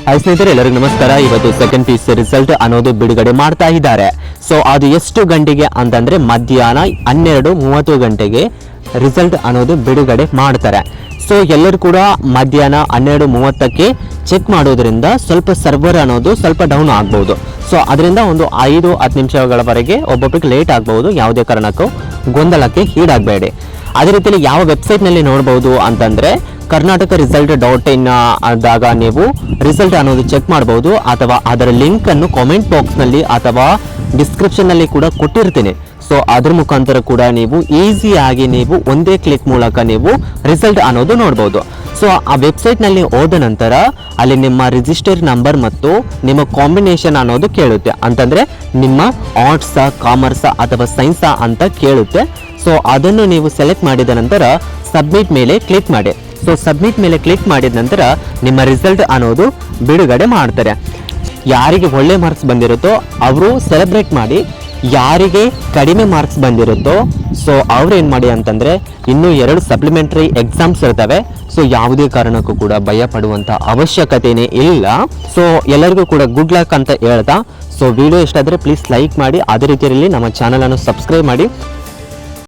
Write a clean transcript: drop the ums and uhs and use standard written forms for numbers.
Hi ಸ್ನೇಹಿತರೆ, ಎಲ್ಲರಿಗೂ ನಮಸ್ಕಾರ. ಇವತ್ತು ಸೆಕೆಂಡ್ ಪಿ.ಯು.ಸಿ ರಿಸಲ್ಟ್ ಅನ್ನೋದು ಬಿಡುಗಡೆ ಮಾಡ್ತಾ ಇದ್ದಾರೆ. ಸೊ ಅದು ಎಷ್ಟು ಗಂಟೆಗೆ ಅಂತಂದ್ರೆ ಮಧ್ಯಾಹ್ನ 12:30 ಗಂಟೆಗೆ ರಿಸಲ್ಟ್ ಅನ್ನೋದು ಬಿಡುಗಡೆ ಮಾಡ್ತಾರೆ. ಸೊ ಎಲ್ಲರೂ ಕೂಡ ಮಧ್ಯಾಹ್ನ 12:30ಕ್ಕೆ ಚೆಕ್ ಮಾಡೋದ್ರಿಂದ ಸ್ವಲ್ಪ ಸರ್ವರ್ ಅನ್ನೋದು ಸ್ವಲ್ಪ ಡೌನ್ ಆಗ್ಬೋದು. ಸೊ ಅದರಿಂದ ಒಂದು 5-10 ನಿಮಿಷಗಳವರೆಗೆ ಒಬ್ಬೊಬ್ಬರಿಗೆ ಲೇಟ್ ಆಗ್ಬಹುದು. ಯಾವುದೇ ಕಾರಣಕ್ಕೂ ಗೊಂದಲಕ್ಕೆ ಈಡಾಗಬೇಡಿ. ಅದೇ ರೀತಿಯಲ್ಲಿ ಯಾವ ವೆಬ್ಸೈಟ್ನಲ್ಲಿ ನೋಡ್ಬೋದು ಅಂತಂದರೆ ಕರ್ನಾಟಕ ರಿಸಲ್ಟ್.in ಆದಾಗ ನೀವು ರಿಸಲ್ಟ್ ಅನ್ನೋದು ಚೆಕ್ ಮಾಡ್ಬೋದು, ಅಥವಾ ಅದರ ಲಿಂಕನ್ನು ಕಾಮೆಂಟ್ ಬಾಕ್ಸ್ನಲ್ಲಿ ಅಥವಾ ಡಿಸ್ಕ್ರಿಪ್ಷನ್ನಲ್ಲಿ ಕೂಡ ಕೊಟ್ಟಿರ್ತೀನಿ. ಸೊ ಅದ್ರ ಮುಖಾಂತರ ಕೂಡ ನೀವು ಈಸಿಯಾಗಿ ನೀವು ಒಂದೇ ಕ್ಲಿಕ್ ಮೂಲಕ ನೀವು ರಿಸಲ್ಟ್ ಅನ್ನೋದು ನೋಡ್ಬೋದು. ಸೊ ಆ ವೆಬ್ಸೈಟ್ನಲ್ಲಿ ಹೋದ ನಂತರ ಅಲ್ಲಿ ನಿಮ್ಮ ರಿಜಿಸ್ಟರ್ ನಂಬರ್ ಮತ್ತು ನಿಮ್ಮ ಕಾಂಬಿನೇಷನ್ ಅನ್ನೋದು ಕೇಳುತ್ತೆ. ಅಂತಂದರೆ ನಿಮ್ಮ ಆರ್ಟ್ಸಾ, ಕಾಮರ್ಸಾ ಅಥವಾ ಸೈನ್ಸಾ ಅಂತ ಕೇಳುತ್ತೆ. ಸೊ ಅದನ್ನು ನೀವು ಸೆಲೆಕ್ಟ್ ಮಾಡಿದ ನಂತರ ಸಬ್ಮಿಟ್ ಮೇಲೆ ಕ್ಲಿಕ್ ಮಾಡಿ. ಸೊ ಸಬ್ಮಿಟ್ ಮೇಲೆ ಕ್ಲಿಕ್ ಮಾಡಿದ ನಂತರ ನಿಮ್ಮ ರಿಸಲ್ಟ್ ಅನ್ನೋದು ಬಿಡುಗಡೆ ಮಾಡ್ತಾರೆ. ಯಾರಿಗೆ ಒಳ್ಳೆ ಮಾರ್ಕ್ಸ್ ಬಂದಿರುತ್ತೋ ಅವರು ಸೆಲೆಬ್ರೇಟ್ ಮಾಡಿ, ಯಾರಿಗೆ ಕಡಿಮೆ ಮಾರ್ಕ್ಸ್ ಬಂದಿರುತ್ತೋ ಸೊ ಅವ್ರು ಏನು ಮಾಡಿ ಅಂತಂದರೆ ಇನ್ನೂ 2 ಸಪ್ಲಿಮೆಂಟ್ರಿ ಎಕ್ಸಾಮ್ಸ್ ಇರ್ತವೆ. ಸೊ ಯಾವುದೇ ಕಾರಣಕ್ಕೂ ಕೂಡ ಭಯ ಪಡುವಂಥ ಅವಶ್ಯಕತೆಯೇ ಇಲ್ಲ. ಸೊ ಎಲ್ಲರಿಗೂ ಕೂಡ ಗುಡ್ ಲಕ್ ಅಂತ ಹೇಳ್ತಾ, ಸೊ ವಿಡಿಯೋ ಇಷ್ಟ ಆದರೆ ಪ್ಲೀಸ್ ಲೈಕ್ ಮಾಡಿ, ಅದೇ ರೀತಿಯಲ್ಲಿ ನಮ್ಮ ಚಾನಲನ್ನು ಸಬ್ಸ್ಕ್ರೈಬ್ ಮಾಡಿ.